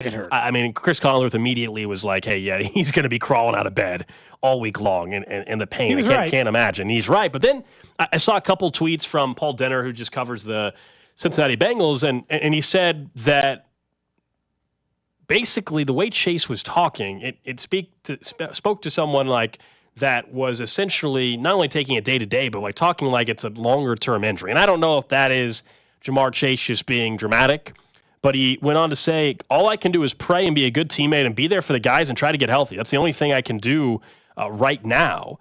get hurt. I mean, Chris Collinsworth immediately was like, hey, yeah, he's going to be crawling out of bed all week long, and the pain, can't imagine. He's right. But then I saw a couple tweets from Paul Denner, who just covers the Cincinnati Bengals, and he said that basically the way Chase was talking, it spoke to someone like that was essentially not only taking it day to day, but like talking like it's a longer term injury. And I don't know if that is Jamar Chase just being dramatic, but he went on to say, all I can do is pray and be a good teammate and be there for the guys and try to get healthy. That's the only thing I can do right now.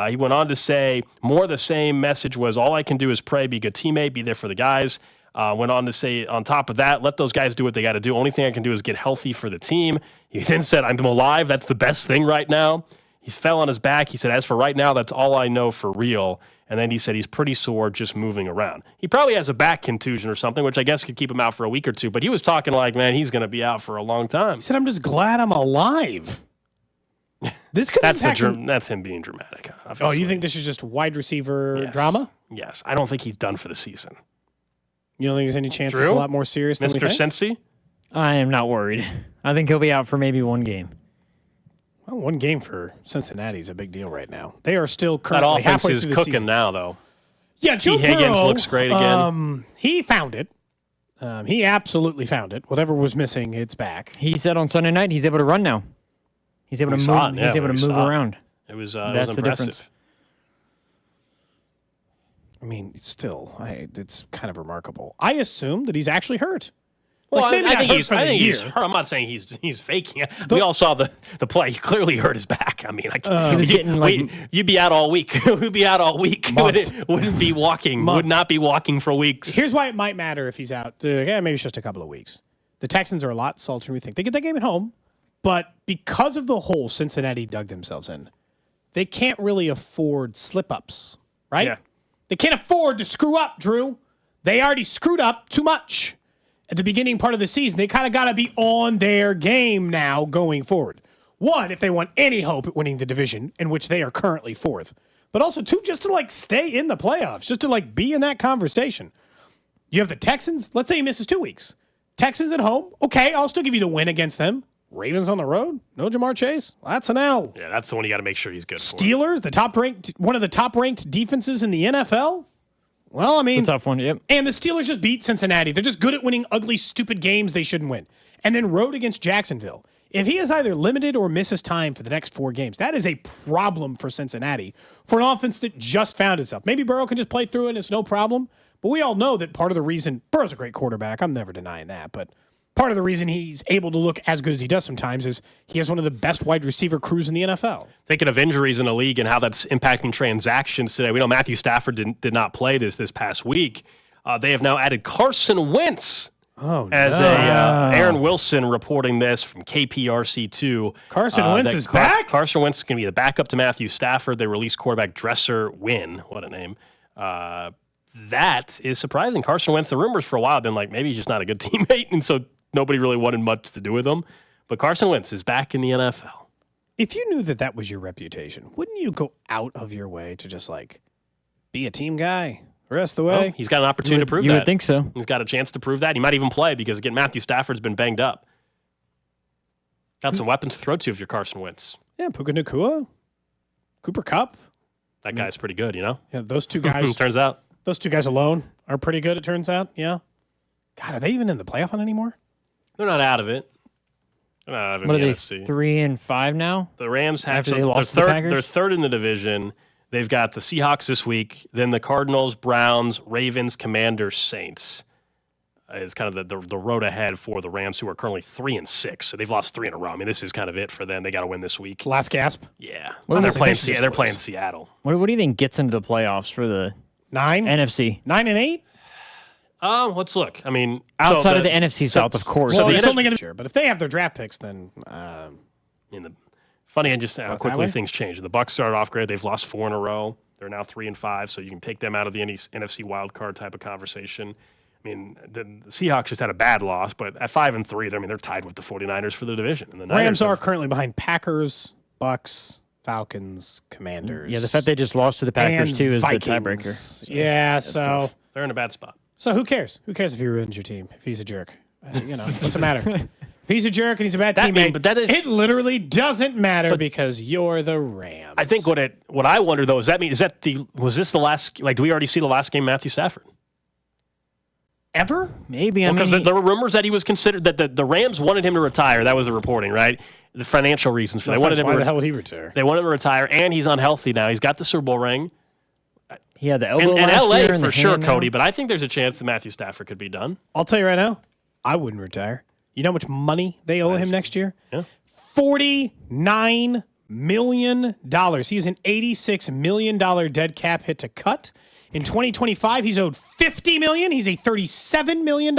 He went on to say more of the same message was all I can do is pray, be a good teammate, be there for the guys. Went on to say, on top of that, let those guys do what they got to do. Only thing I can do is get healthy for the team. He then said, I'm alive. That's the best thing right now. He fell on his back. He said, as for right now, that's all I know for real. And then he said he's pretty sore just moving around. He probably has a back contusion or something, which I guess could keep him out for a week or two. But he was talking like, man, he's going to be out for a long time. He said, I'm just glad I'm alive. This could that's him being dramatic. Obviously. Oh, you think this is just wide receiver drama? Yes. I don't think he's done for the season. You don't think there's any chance it's a lot more serious than we think? Mr. Cincy? I am not worried. I think he'll be out for maybe one game. Well, one game for Cincinnati is a big deal right now. They are still currently that offense halfway is through the cooking season. now, though. Yeah, Joe Higgins Burrow, looks great again. He found it. He absolutely found it. Whatever was missing, it's back. He said on Sunday night he's able to run now. He's able to move. He's able to move around. It was That's the difference. I mean, still, it's kind of remarkable. I assume that he's actually hurt. Well, I think he's hurt. I'm not saying he's faking it. We all saw the play. He clearly hurt his back. I mean, you'd be out all week. We'd be out all week. Wouldn't be walking. Would not be walking for weeks. Here's why it might matter if he's out. Maybe it's just a couple of weeks. The Texans are a lot saltier than we think. They get that game at home, but because of the hole Cincinnati dug themselves in, they can't really afford slip-ups, right? Yeah. They can't afford to screw up, Drew. They already screwed up too much at the beginning part of the season. They kind of got to be on their game now going forward. One, if they want any hope at winning the division, in which they are currently fourth. But also, two, just to stay in the playoffs, just to be in that conversation. You have the Texans. Let's say he misses 2 weeks. Texans at home. Okay, I'll still give you the win against them. Ravens on the road. No Jamar Chase. That's an L. Yeah, that's the one you got to make sure he's good for. Steelers, one of the top-ranked defenses in the NFL. Well, I mean, it's a tough one. Yep. And the Steelers just beat Cincinnati. They're just good at winning ugly, stupid games they shouldn't win. And then road against Jacksonville. If he is either limited or misses time for the next 4 games, that is a problem for Cincinnati for an offense that just found itself. Maybe Burrow can just play through it and it's no problem. But we all know that part of the reason Burrow's a great quarterback. I'm never denying that. But part of the reason he's able to look as good as he does sometimes is he has one of the best wide receiver crews in the NFL. Thinking of injuries in the league and how that's impacting transactions today. We know Matthew Stafford did not play this past week. They have now added Carson Wentz Aaron Wilson reporting this from KPRC2. Carson Wentz is back? Carson Wentz is going to be the backup to Matthew Stafford. They released quarterback Dresser Wynn. What a name. That is surprising. Carson Wentz, the rumors for a while have been like maybe he's just not a good teammate, and so nobody really wanted much to do with him. But Carson Wentz is back in the NFL. If you knew that was your reputation, wouldn't you go out of your way to just be a team guy the rest of the way? Well, he's got an opportunity to prove that. You would think so. He's got a chance to prove that. He might even play because, again, Matthew Stafford's been banged up. Got some weapons to throw to if you're Carson Wentz. Yeah, Puka Nacua, Cooper Kupp. That guy's pretty good, you know? Yeah, those two guys. Turns out. Those two guys alone are pretty good, it turns out. Yeah. God, are they even in the playoff hunt anymore? They're not out of it. They're not out of it. What are they, 3-5 now? The Rams have After they lost to the Packers? They're third in the division. They've got the Seahawks this week, then the Cardinals, Browns, Ravens, Commanders, Saints. Is kind of the road ahead for the Rams, who are currently 3-6. So they've lost 3 in a row. I mean, this is kind of it for them. They got to win this week. Last gasp? Yeah. Well, they're playing Seattle. What do you think gets into the playoffs for the 9? NFC? 9-8? Let's look. I mean, outside of the NFC South, of course. Well, it's only going to be but if they have their draft picks, then funny and just how quickly things change. The Bucs started off great. They've lost 4 in a row. They're now 3-5, so you can take them out of the NFC wild card type of conversation. I mean, the Seahawks just had a bad loss, but at 5-3, they're tied with the 49ers for the division. And the Rams are currently behind Packers, Bucks, Falcons, Commanders. Yeah, the fact they just lost to the Packers too is Vikings. the tiebreaker. Yeah, so they're in a bad spot. So who cares? Who cares if he ruins your team? If he's a jerk, what's the matter? If He's a jerk and he's a bad teammate. But it literally doesn't matter because you're the Rams. I think what I wonder though is was this the last? Like, do we already see the last game Matthew Stafford? Ever? Maybe. Because there were rumors that he was considered that the Rams wanted him to retire. That was the reporting, right? The financial reasons for Why the hell would he retire? They wanted him to retire, and he's unhealthy now. He's got the Super Bowl ring. He had the elbow and last LA year and for the sure, hand Cody. now. But I think there's a chance that Matthew Stafford could be done. I'll tell you right now, I wouldn't retire. You know how much money they owe him next year? Yeah. $49 million. He's an $86 million dead cap hit to cut. In 2025, he's owed $50 million. He's a $37 million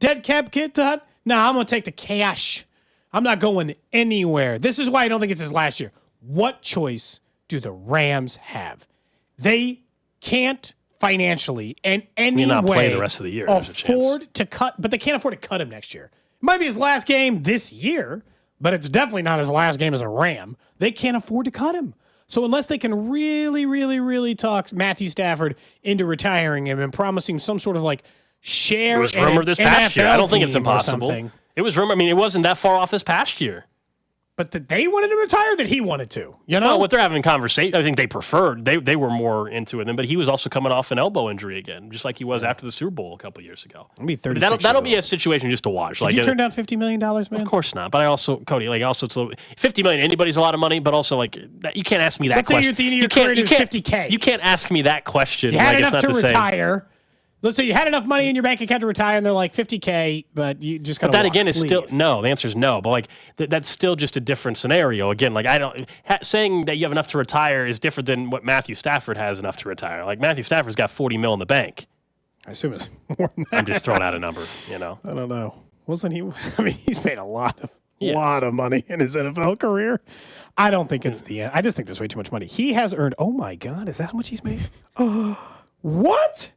dead cap hit to cut. Nah, I'm going to take the cash. I'm not going anywhere. This is why I don't think it's his last year. What choice do the Rams have? They can't financially in any not way play the rest of the year. There's a chance. afford to cut, but they can't afford to cut him next year. It might be his last game this year, but it's definitely not his last game as a Ram. They can't afford to cut him. So unless they can really, really, really talk Matthew Stafford into retiring him and promising some sort of like share, It was rumored this past year. I don't think it's impossible. Something. It was rumored. I mean, it wasn't that far off this past year. But that they wanted to retire, that he wanted to. You know Well, what they're having conversation, I think they preferred. They were more into it, but he was also coming off an elbow injury again, just like he was after the Super Bowl a couple of years ago. I'll be 36 That'll be a situation just to watch. Did you turn down $50 million, man? Of course not. But I also, Cody, it's a little, $50 million. Anybody's a lot of money, but also you can't ask me that Let's question. say you're at the end of your career to $50K. You can't ask me that question. You had it's enough not to the same. retire. Let's say you had enough money in your bank account to retire, and they're like $50K, but you just got to. But that again is leave. still no. The answer is no. But that's still just a different scenario. Again, saying that you have enough to retire is different than what Matthew Stafford has enough to retire. Like Matthew Stafford's got $40 million in the bank. I assume it's more than that. I'm just throwing out a number. I don't know. Wasn't he? I mean, he's made a lot of money in his NFL career. I don't think it's the end. I just think there's way too much money. He has earned. Oh my God, is that how much he's made? What?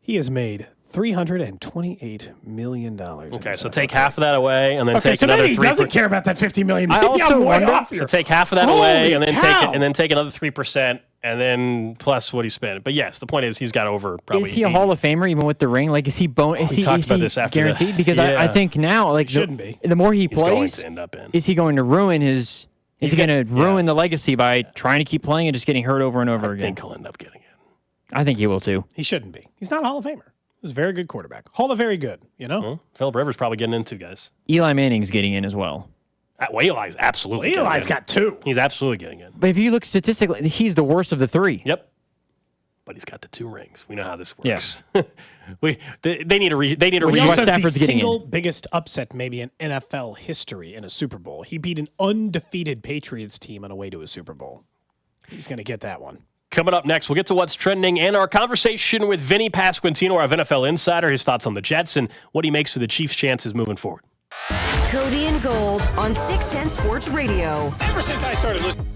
He has made $328 million. Okay, so take half of that away, and then take so another maybe he 3%. doesn't care about that $50 million. I Maybe also I'm way wonder- off here. So take half of that Holy away, and then cow. take another 3%, and then plus what he spent. But yes, the point is he's got over probably. Is he a Hall of Famer even with the ring? Like, is he talked about this after guaranteed? the- Because Yeah. I think now, like, shouldn't be. the more he He's going plays, to end up in. is he going to ruin his? Is he going to ruin the legacy by trying to keep playing and just getting hurt over and over I again? think he'll end up getting it. I think he will too. He shouldn't be. He's not a Hall of Famer. He's a very good quarterback. Hall of very good, Well, Phillip Rivers probably getting in too, guys. Eli Manning's getting in as well. Eli's absolutely. Eli's getting in. got two. He's absolutely getting in. But if you look statistically, he's the worst of the three. Yep. But he's got the 2 rings. We know how this Yeah. works. They need a He Why also has the Stafford's getting in. single biggest upset maybe in NFL history in a Super Bowl. He beat an undefeated Patriots team on a way to a Super Bowl. He's going to get that one. Coming up next, we'll get to what's trending and our conversation with Vinnie Pasquantino, our NFL insider, his thoughts on the Jets and what he makes for the Chiefs' chances moving forward. Cody and Gold on 610 Sports Radio. Ever since I started listening.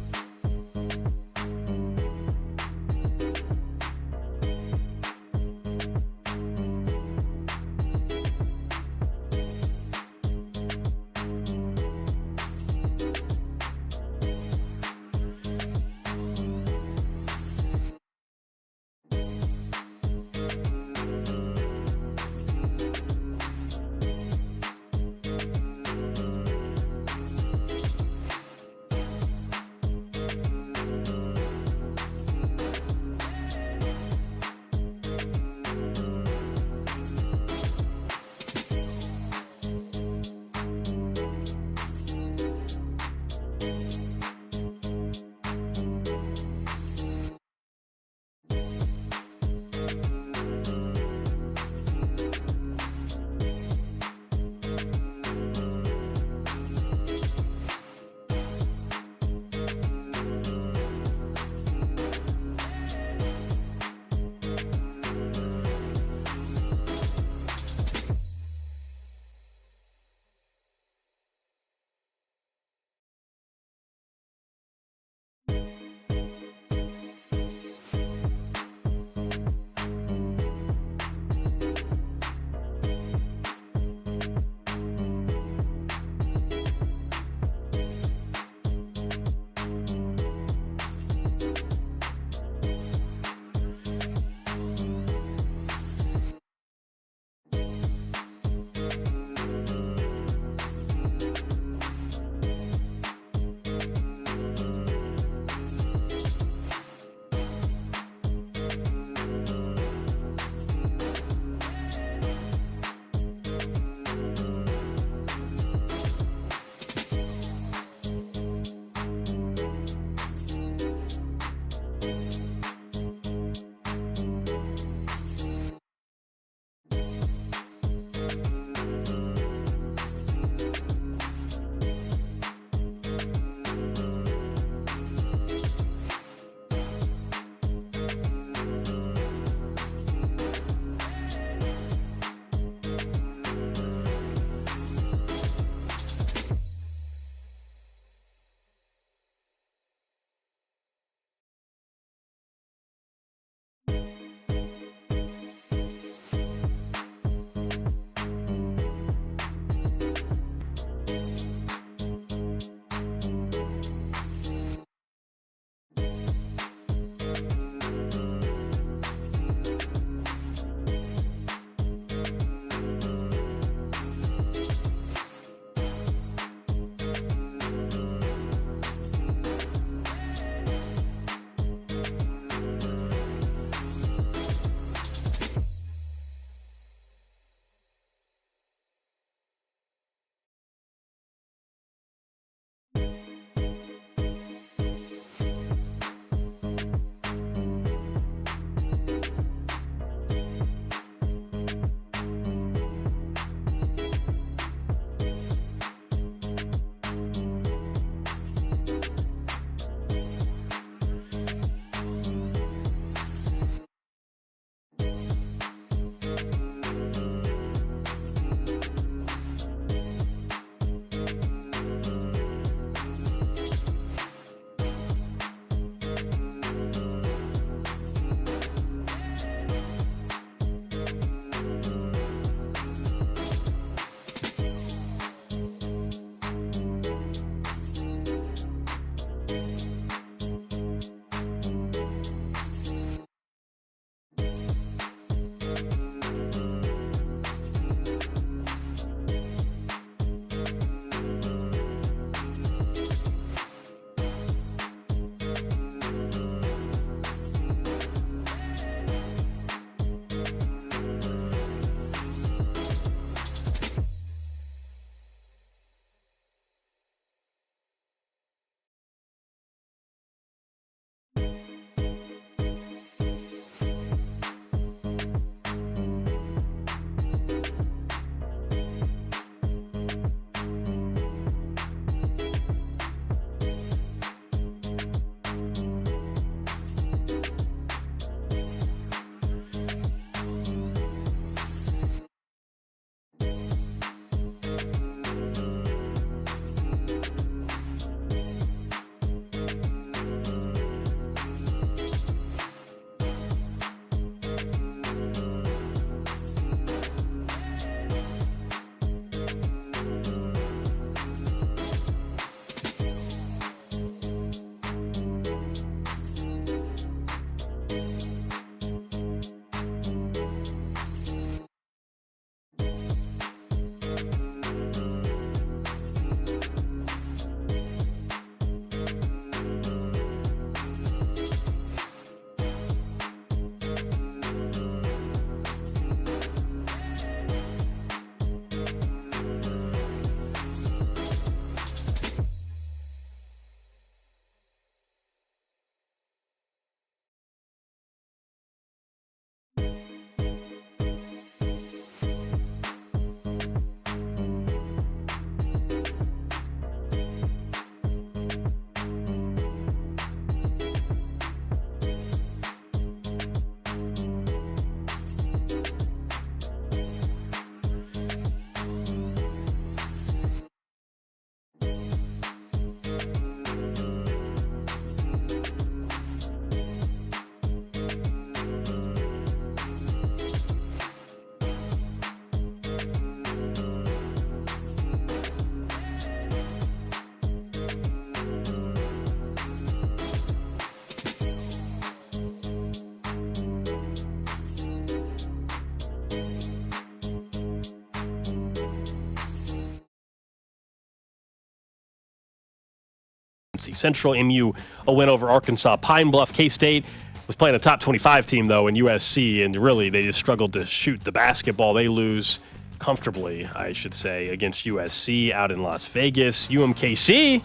NC Central. MU, a win over Arkansas. Pine Bluff, K-State was playing a top 25 team, though, in USC, and really they just struggled to shoot the basketball. They lose comfortably, I should say, against USC out in Las Vegas. UMKC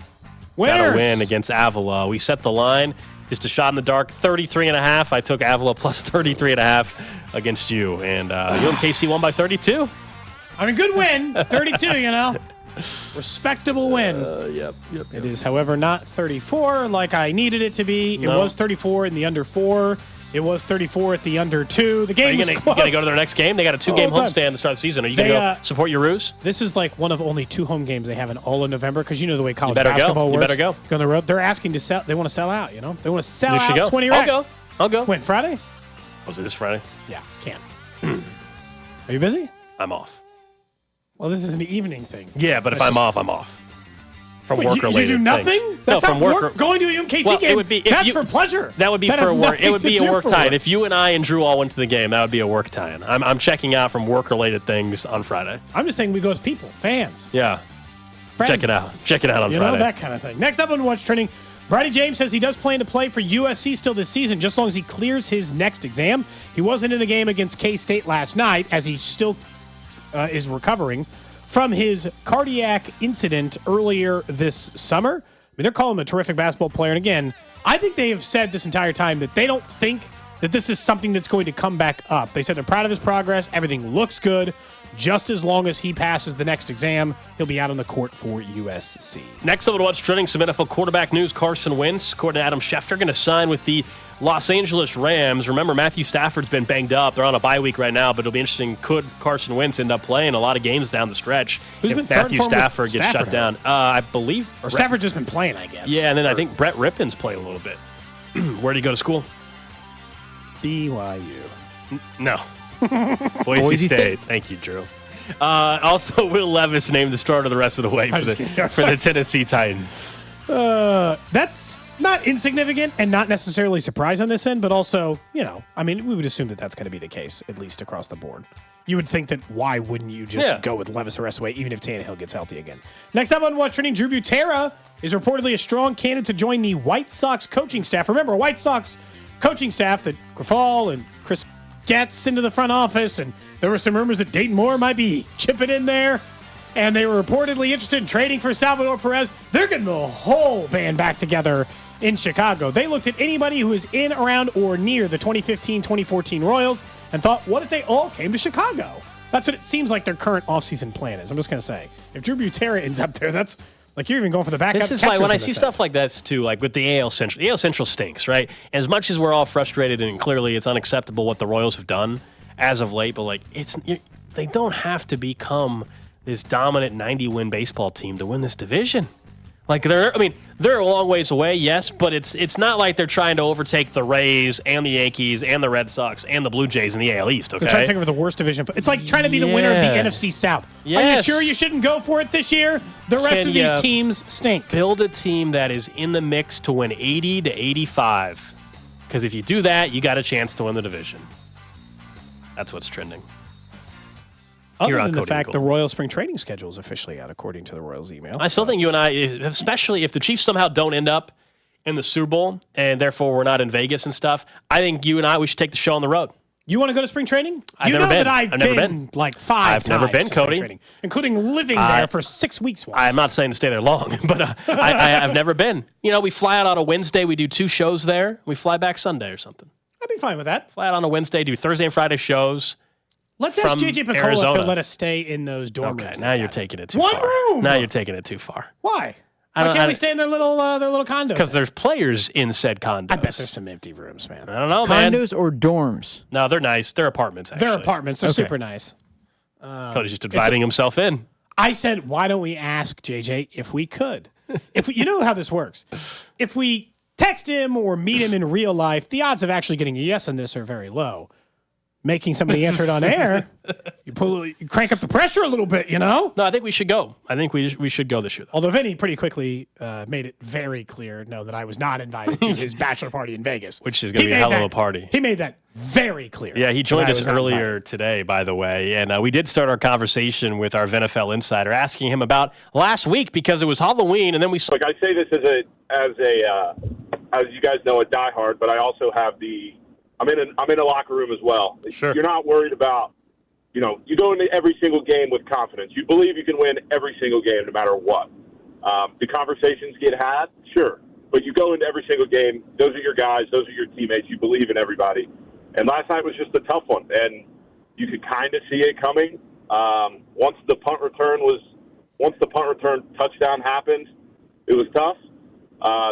got a win against Avila. We set the line, just a shot in the dark, 33.5. I took Avila plus 33.5 against you, and UMKC won by 32. I mean, good win, 32, Respectable win. Yep. It is, however, not 34 like I needed it to be. It was 34 in the under 4. It was 34 at the under 2. The game was close. You going to go to their next game? They got a 2-game homestand to start the season. Are you going to go support your Roos? This is like one of only 2 home games they have in all of November because you know the way college basketball works. You better go. Go on the road. They're asking to sell. They want to sell out, They want to sell you should out go. 20 racks. I'll go. When, Friday? Was it this Friday? Yeah, can't. Are you busy? I'm off. Well, this is an evening thing. Yeah, but if I'm off, I'm off. From work-related you do nothing? things. That's no, from not work. Going to a UMKC game. It would be, that's for pleasure. That would be for work. It would be a work tie-in. If you and I and Drew all went to the game, that would be a work tie-in. I'm checking out from work-related things on Friday. I'm just saying we go as people, fans. Yeah. Friends. Check it out. Check it out on Friday. That kind of thing. Next up on What's Trending, Bridie James says he does plan to play for USC still this season, just as long as he clears his next exam. He wasn't in the game against K-State last night, as he still is recovering from his cardiac incident earlier this summer. I mean, they're calling him a terrific basketball player. And again, I think they have said this entire time that they don't think that this is something that's going to come back up. They said they're proud of his progress. Everything looks good. Just as long as he passes the next exam, he'll be out on the court for USC. Next up on What's Trending, some NFL quarterback news. Carson Wentz, according to Adam Schefter, going to sign with the Los Angeles Rams. Remember, Matthew Stafford's been banged up. They're on a bye week right now, but it'll be interesting. Could Carson Wentz end up playing a lot of games down the stretch if Matthew Stafford gets shut down? I believe. Or Stafford just been playing, I guess. Yeah, and then I think Brett Rippon's played a little bit. Where did he go to school? BYU. No. Boise State. Thank you, Drew. Also, Will Levis named the starter the rest of the way for the Tennessee Titans. That's not insignificant and not necessarily surprised on this end, but also, I mean, we would assume that that's going to be the case, at least across the board. You would think that why wouldn't you just go with Levis the rest of the way, even if Tannehill gets healthy again? Next up on What's Trending, Drew Butera is reportedly a strong candidate to join the White Sox coaching staff. Remember, White Sox coaching staff that Grafal and Chris gets into the front office, and there were some rumors that Dayton Moore might be chipping in there, and they were reportedly interested in trading for Salvador Perez. They're getting the whole band back together in Chicago. They looked at anybody who is in, around, or near the 2015-2014 Royals and thought, what if they all came to Chicago? That's what it seems like their current offseason plan is. I'm just going to say, if Drew Butera ends up there, that's like you're even going for the backup. This is why when I see stuff like this too, like with the AL Central stinks, right? As much as we're all frustrated and clearly it's unacceptable what the Royals have done as of late, but like they don't have to become this dominant 90-win baseball team to win this division. Like they're a long ways away, yes, but it's not like they're trying to overtake the Rays and the Yankees and the Red Sox and the Blue Jays in the AL East. Okay, they're trying to take over the worst division. It's like trying to be the winner of the NFC South. Yes. Are you sure you shouldn't go for it this year? The rest of these teams stink. Build a team that is in the mix to win 80 to 85, because if you do that, you got a chance to win the division. That's what's trending. Other than the fact the Royal spring training schedule is officially out, according to the Royals' email. I still think you and I, especially if the Chiefs somehow don't end up in the Super Bowl and therefore we're not in Vegas and stuff, I think you and I, we should take the show on the road. You want to go to spring training? I've never been. That I've never been like 5 times. I've never been, Cody. Training, including living there for 6 weeks once. I'm not saying to stay there long, but I've never been. We fly out on a Wednesday. We do 2 shows there. We fly back Sunday or something. I'd be fine with that. Fly out on a Wednesday, do Thursday and Friday shows. Let's ask JJ Picola if he'll let us stay in those dorm rooms. Okay, now you're taking it too far. One room! Now you're taking it too far. Why? Why can't we stay in their little condos? Because there's players in said condos. I bet there's some empty rooms, man. I don't know, man. Condos or dorms? No, they're nice. They're apartments, actually. They're apartments. They're super nice. Cody's just inviting himself in. I said, why don't we ask JJ if we could? You know how this works. If we text him or meet him in real life, the odds of actually getting a yes on this are very low. making somebody answer it on air. You crank up the pressure a little bit, you know? No, I think we should go. I think we should go this year, though. Although Vinny pretty quickly made it very clear, that I was not invited to his bachelor party in Vegas. Which is going to be a hell of a party. He made that very clear. Yeah, he joined us earlier today, by the way. And we did start our conversation with our NFL insider, asking him about last week because it was Halloween, and then we saw. Look, I say this as you guys know, a diehard, but I also have I'm in a locker room as well. Sure. You're not worried about, you go into every single game with confidence. You believe you can win every single game no matter what. The conversations get had, sure. But you go into every single game. Those are your guys. Those are your teammates. You believe in everybody. And last night was just a tough one. And you could kind of see it coming. Once the punt return touchdown happened, it was tough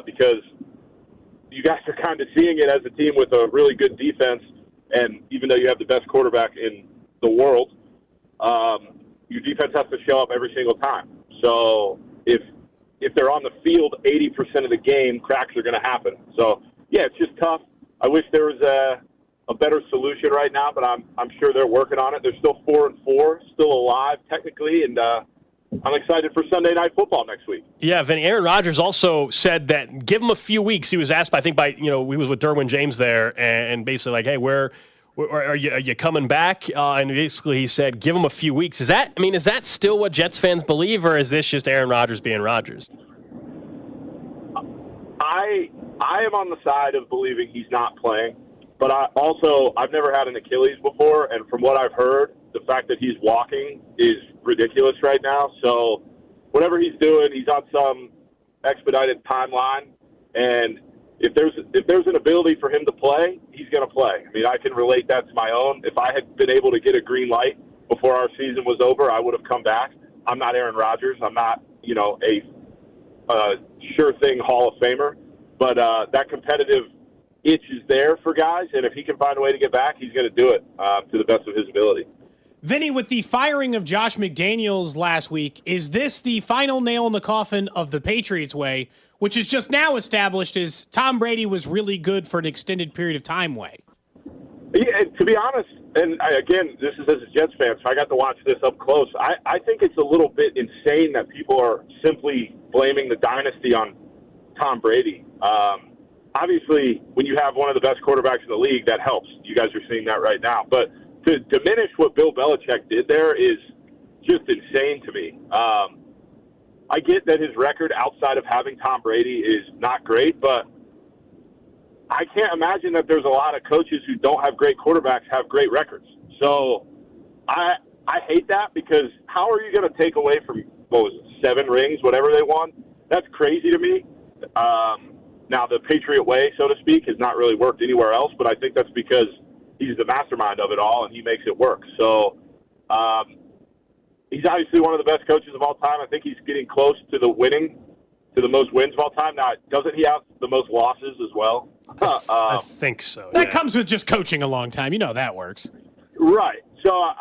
because you guys are kind of seeing it as a team with a really good defense, and even though you have the best quarterback in the world, your defense has to show up every single time. So if they're on the field 80% of the game, cracks are going to happen. So, yeah, it's just tough. I wish there was a better solution right now, but I'm sure they're working on it. They're still 4-4, still alive technically, and I'm excited for Sunday Night Football next week. Yeah, Vinny. Aaron Rodgers also said that give him a few weeks. He was asked, I think, he was with Derwin James there, and basically like, hey, where are you coming back? And basically he said, give him a few weeks. Is that still what Jets fans believe, or is this just Aaron Rodgers being Rodgers? I am on the side of believing he's not playing, but I've never had an Achilles before, and from what I've heard, the fact that he's walking is ridiculous right now. So whatever he's doing, he's on some expedited timeline. And if there's an ability for him to play, he's going to play. I mean, I can relate that to my own. If I had been able to get a green light before our season was over, I would have come back. I'm not Aaron Rodgers. I'm not, a sure thing Hall of Famer. But that competitive itch is there for guys. And if he can find a way to get back, he's going to do it to the best of his ability. Vinny, with the firing of Josh McDaniels last week, is this the final nail in the coffin of the Patriots way, which is just now established as Tom Brady was really good for an extended period of time way? Yeah, to be honest, and again, this is as a Jets fan, so I got to watch this up close. I think it's a little bit insane that people are simply blaming the dynasty on Tom Brady. Obviously, when you have one of the best quarterbacks in the league, that helps. You guys are seeing that right now. But to diminish what Bill Belichick did there is just insane to me. I get that his record outside of having Tom Brady is not great, but I can't imagine that there's a lot of coaches who don't have great quarterbacks have great records. So I hate that because how are you going to take away from, 7 rings, whatever they won? That's crazy to me. Now, the Patriot way, so to speak, has not really worked anywhere else, but I think that's because he's the mastermind of it all, and he makes it work. So he's obviously one of the best coaches of all time. I think he's getting close to the most wins of all time. Now, doesn't he have the most losses as well? I think so. That comes with just coaching a long time. You know that works. Right. So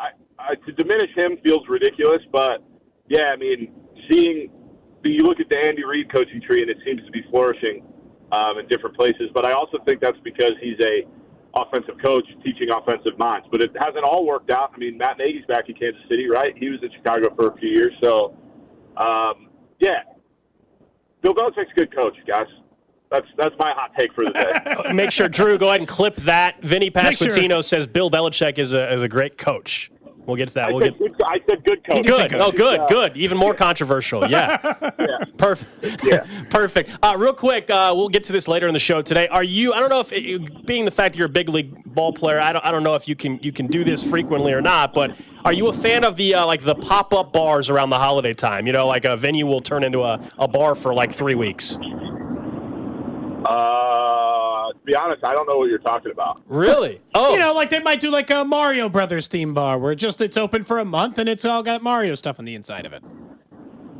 to diminish him feels ridiculous, but, yeah, I mean, you look at the Andy Reid coaching tree, and it seems to be flourishing in different places. But I also think that's because he's a offensive coach teaching offensive minds. But it hasn't all worked out. I mean, Matt Nagy's back in Kansas City, right? He was in Chicago for a few years. So, yeah, Bill Belichick's a good coach, guys. That's my hot take for the day. Make sure, Drew, go ahead and clip that. Vinnie Pasquantino says Bill Belichick is a great coach. We'll get to that. I said good coach. Good. Oh, good. Even more controversial. Yeah. Yeah. Perfect. Yeah. Perfect. Real quick, we'll get to this later in the show today. I don't know if, being the fact that you're a big league ball player, I don't know if you can do this frequently or not, but are you a fan of the the pop-up bars around the holiday time? Like a venue will turn into a bar for like 3 weeks. To be honest, I don't know what you're talking about. Really? Oh. Like they might do like a Mario Brothers theme bar where it's open for a month and it's all got Mario stuff on the inside of it.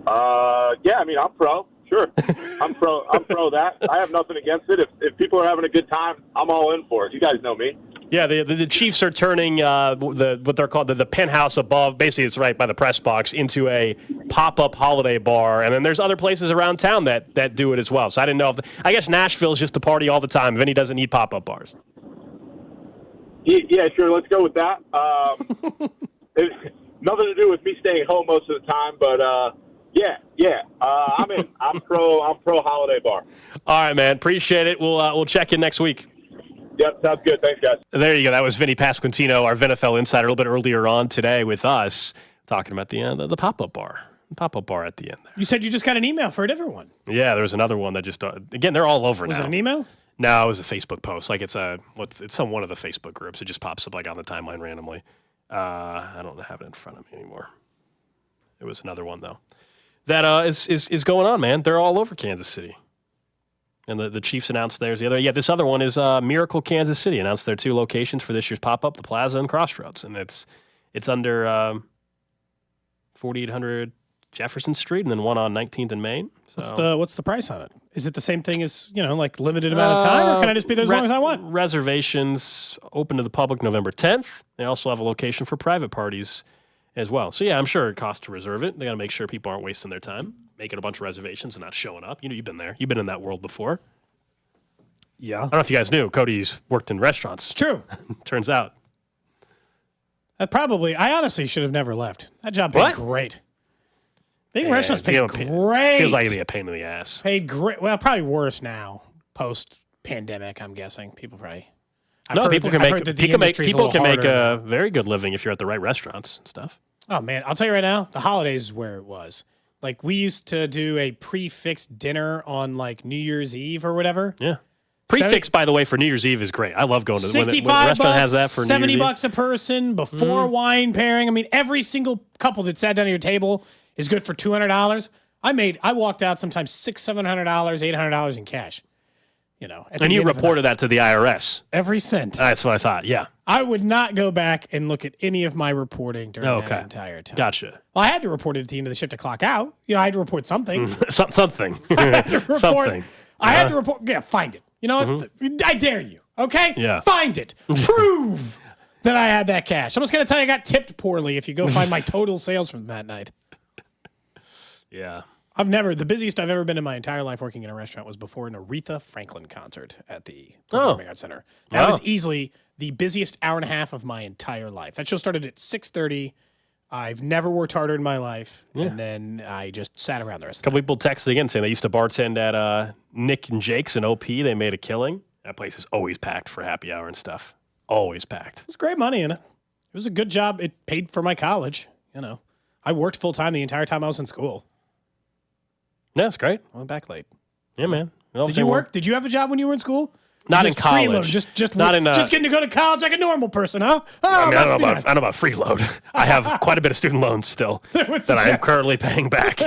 Yeah, I mean, I'm pro. Sure. I'm pro that. I have nothing against it. If people are having a good time, I'm all in for it. You guys know me. Yeah, the Chiefs are turning what they're called the penthouse above, basically it's right by the press box, into a pop-up holiday bar. And then there's other places around town that do it as well. So I didn't know I guess Nashville is just a party all the time. Vinny doesn't need pop-up bars. Yeah, sure. Let's go with that. It's nothing to do with me staying home most of the time, but I'm in. I'm pro holiday bar. All right, man. Appreciate it. We'll check in next week. Yep, sounds good. Thanks, guys. There you go. That was Vinnie Pasquantino, our VNFL insider, a little bit earlier on today with us, talking about the pop-up bar. Pop-up bar at the end there. You said you just got an email for a different one. Yeah, there was another one that just again, they're all over now. Was it an email? No, it was a Facebook post. Like it's on one of the Facebook groups. It just pops up like on the timeline randomly. I don't have it in front of me anymore. It was another one though. That is going on, man. They're all over Kansas City. And the Chiefs announced theirs the other. Yeah, this other one is Miracle Kansas City announced their 2 locations for this year's pop-up, the Plaza and Crossroads. And it's under 4800 Jefferson Street and then one on 19th and Main. So. What's the price on it? Is it the same thing as, like limited amount of time, or can I just be there as long as I want? Reservations open to the public November 10th. They also have a location for private parties as well. So, yeah, I'm sure it costs to reserve it. They got to make sure people aren't wasting their time making a bunch of reservations and not showing up. You've been there. You've been in that world before. Yeah. I don't know if you guys knew. Cody's worked in restaurants. It's true. Turns out. I honestly should have never left. That job paid great. Being in restaurants paid great. Feels like it'd be a pain in the ass. Paid great. Well, probably worse now, post-pandemic, I'm guessing. People probably... People can make a very good living if you're at the right restaurants and stuff. Oh, man. I'll tell you right now, the holidays is where it was. Like, we used to do a prefixed dinner on, like, New Year's Eve or whatever. Yeah. Prefix, by the way, for New Year's Eve is great. I love going to when the restaurant has that for New Year's Eve. $70 a person before wine pairing. I mean, every single couple that sat down at your table is good for $200. I walked out sometimes $600, $700, $800 in cash. And you reported that to the IRS. Every cent. That's what I thought, yeah. I would not go back and look at any of my reporting during that entire time. Gotcha. Well, I had to report it at the end of the shift to clock out. I had to report something. Something. I had to report. Something. I had to report. Yeah, find it. You know what? I dare you. Okay? Yeah. Find it. Prove that I had that cash. I'm just going to tell you I got tipped poorly if you go find my total sales from that night. Yeah. The busiest I've ever been in my entire life working in a restaurant was before an Aretha Franklin concert at the Performing Arts Center. That was easily the busiest hour and a half of my entire life. That show started at 6:30. I've never worked harder in my life. Yeah. And then I just sat around the rest of the night. A couple people texted again saying they used to bartend at Nick and Jake's in OP. They made a killing. That place is always packed for happy hour and stuff. Always packed. There's great money in it. It was a good job. It paid for my college. I worked full time the entire time I was in school. Yeah, that's great. I went back late. Yeah, man. Did you work? Did you have a job when you were in school? Not in college. Just getting to go to college like a normal person, huh? Oh, I don't know about freeload. I have quite a bit of student loans still that I am currently paying back.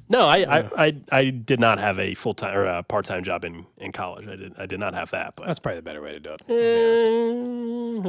No, I did not have a full-time or a part-time job in college. I did not have that. But that's probably the better way to do it. I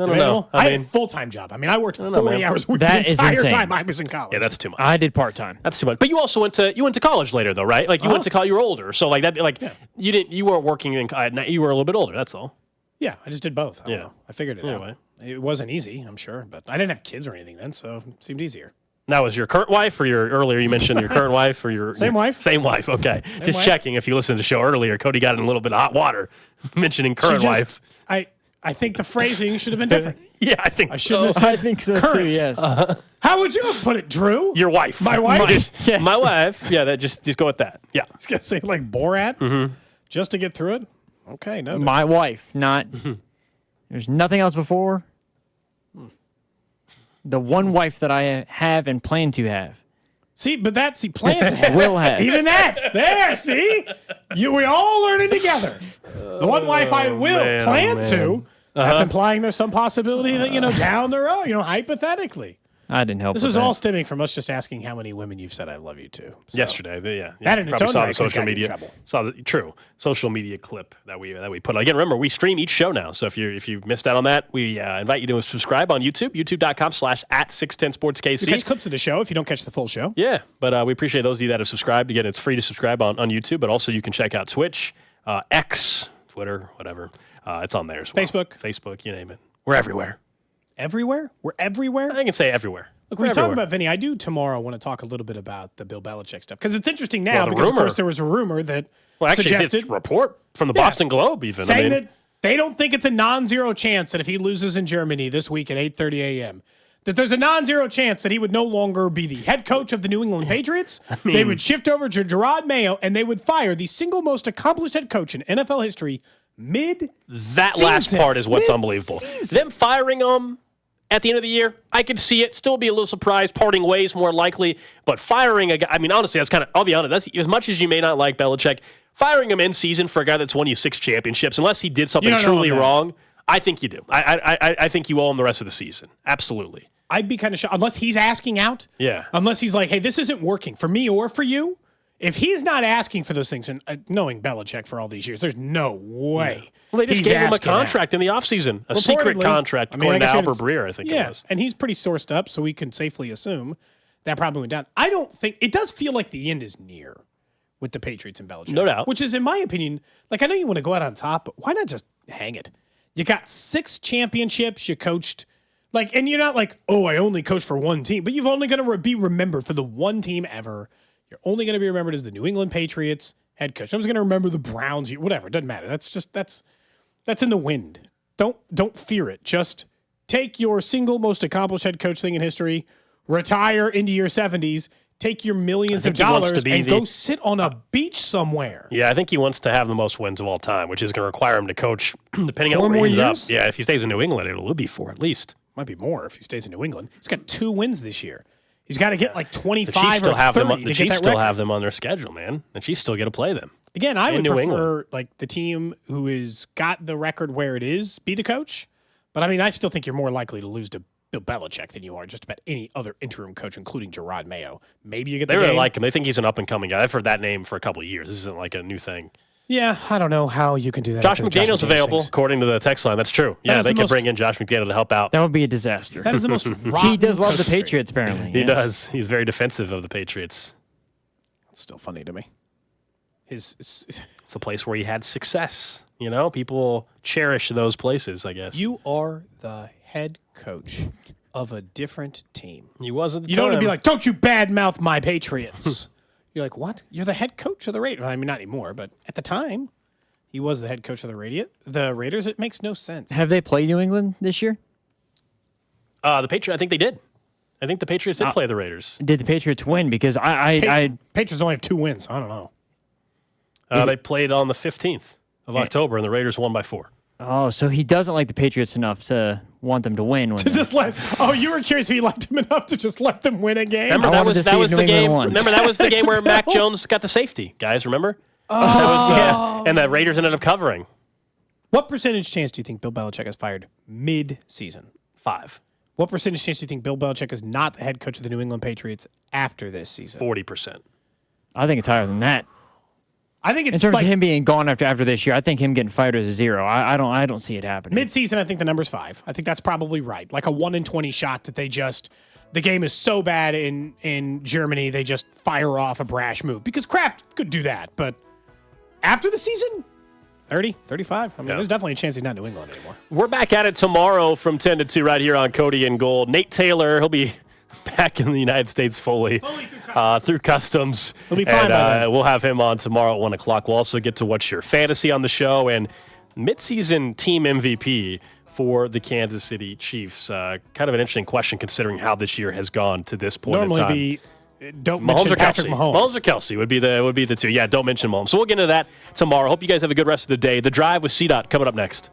don't know. I had a full-time job. I mean, I worked 40 hours a week the entire time I was in college. Yeah, that's too much. I did part-time. That's too much. But you also went to college later, though, right? Like you went to college. You were older, so like that. Like you weren't working in. You were a little bit older. That's all. Yeah, I just did both. I don't know. I figured it out. It wasn't easy, I'm sure, but I didn't have kids or anything then, so it seemed easier. Now, was your current wife, or earlier you mentioned your current wife, or your same wife? Same wife. Okay, just checking. If you listened to the show earlier, Cody got in a little bit of hot water mentioning current wife. I think the phrasing should have been different. Yeah, I think I shouldn't have said I think so current. too. Yes. How would you have put it, Drew? Your wife. My wife. Yes. My wife. Yeah, that just go with that. Yeah. I was gonna say like Borat, just to get through it. Okay, no. My wife, not. There's nothing else before. The one wife that I have and plan to have. Plan to have. Will have. Even that. There, see? We all learning together. The one wife I will plan to, that's implying there's some possibility that, down the road, hypothetically. I didn't help This is all stemming from us just asking how many women you've said I love you to. So. Yesterday, yeah. That in its own saw right the social media. Saw the social media clip that we put out. Again, remember, we stream each show now. So if you missed out on that, we invite you to subscribe on YouTube, youtube.com/@610sportskc. You catch clips of the show if you don't catch the full show. Yeah, but we appreciate those of you that have subscribed. Again, it's free to subscribe on YouTube, but also you can check out Twitch, X, Twitter, whatever. It's on there as well. Facebook, you name it. We're everywhere. Everywhere? We're everywhere? I can say everywhere. Look, when we talk about Vinny, I do tomorrow want to talk a little bit about the Bill Belichick stuff because it's interesting now because, of course, there was a rumor that suggested it's report from the Boston Globe even. Saying that They don't think it's a non-zero chance that if he loses in Germany this week at 8:30 a.m., that there's a non-zero chance that he would no longer be the head coach of the New England Patriots. They would shift over to Gerard Mayo, and they would fire the single most accomplished head coach in NFL history mid-season. That last part is what's unbelievable. Them firing him at the end of the year, I could see it. Still be a little surprised. Parting ways more likely. But firing a guy, I mean, honestly, that's kind of, I'll be honest, that's, as much as you may not like Belichick, firing him in season for a guy that's won you 6 championships, unless he did something truly wrong, I think you do. I think you owe him the rest of the season. Absolutely. I'd be kind of shocked, unless he's asking out. Yeah. Unless he's like, hey, this isn't working for me or for you. If he's not asking for those things, and knowing Belichick for all these years, there's no way. Yeah. Well, they just gave him a contract in the offseason, a secret contract, according to Albert Breer, I think it was. And he's pretty sourced up, so we can safely assume that probably went down. I don't think, it does feel like the end is near with the Patriots and Belichick. No doubt. Which is, in my opinion, like, I know you want to go out on top, but why not just hang it? You got 6 championships, you coached, like, and you're not like, oh, I only coached for one team, but you've only going to be remembered for the one team ever. You're only going to be remembered as the New England Patriots head coach. I was going to remember the Browns, whatever. It doesn't matter. That's in the wind. Don't fear it. Just take your single most accomplished head coach thing in history, retire into your 70s, take your millions of dollars, and go sit on a beach somewhere. Yeah, I think he wants to have the most wins of all time, which is going to require him to coach, depending on where he ends up. Yeah, if he stays in New England, it'll be 4 at least. Might be more if he stays in New England. He's got 2 wins this year. He's got to get like 25 or 30 to get that record. The Chiefs still have them on their schedule, man. The Chiefs still get to play them. Again, I would prefer like the team who has got the record where it is be the coach. But I mean, I still think you're more likely to lose to Bill Belichick than you are just about any other interim coach, including Gerard Mayo. Maybe you get the They really game. like him. They think he's an up-and-coming guy. I've heard that name for a couple of years. This isn't like a new thing. Yeah, I don't know how you can do that. Josh McDaniels available, according to the text line. That's true. Yeah, they could bring in Josh McDaniels to help out. That would be a disaster. That is the most He does love the Patriots, apparently. He does. He's very defensive of the Patriots. It's still funny to me. It's a place where he had success. You know, people cherish those places, I guess. You are the head coach of a different team. He was at the time. You don't want to be like, don't you badmouth my Patriots. You're like, what? You're the head coach of the Raiders. I mean, not anymore, but at the time, he was the head coach of the Raiders. It makes no sense. Have they played New England this year? The Patriots, I think they did. I think the Patriots did play the Raiders. Did the Patriots win? Because Patriots only have 2 wins. I don't know. They played on the 15th of October, and the Raiders won by 4. Oh, so he doesn't like the Patriots enough to want them to win. You were curious if he liked him enough to just let them win a game? Remember, that was the game. Remember, that was the game where Mac Jones got the safety, guys, remember? Oh. And the Raiders ended up covering. What percentage chance do you think Bill Belichick has fired mid-season? 5. What percentage chance do you think Bill Belichick is not the head coach of the New England Patriots after this season? 40%. I think it's higher than that. I think it's in terms of him being gone after this year. I think him getting fired is a 0. I don't see it happening. Mid-season, I think the number's 5. I think that's probably right. Like a 1-in-20 shot that the game is so bad in Germany, they just fire off a brash move. Because Kraft could do that, but after the season, 30, 35. I mean, there's definitely a chance he's not New England anymore. We're back at it tomorrow from 10 to 2 right here on Cody and Gold. Nate Taylor, he'll be back in the United States fully through customs. He'll be fine by then. We'll have him on tomorrow at 1 o'clock. We'll also get to watch your fantasy on the show and midseason team MVP for the Kansas City Chiefs. Kind of an interesting question considering how this year has gone to this point in time. Don't mention Patrick Mahomes. Mahomes or Kelsey would be the 2. Yeah, don't mention Mahomes. So we'll get into that tomorrow. Hope you guys have a good rest of the day. The Drive with CDOT coming up next.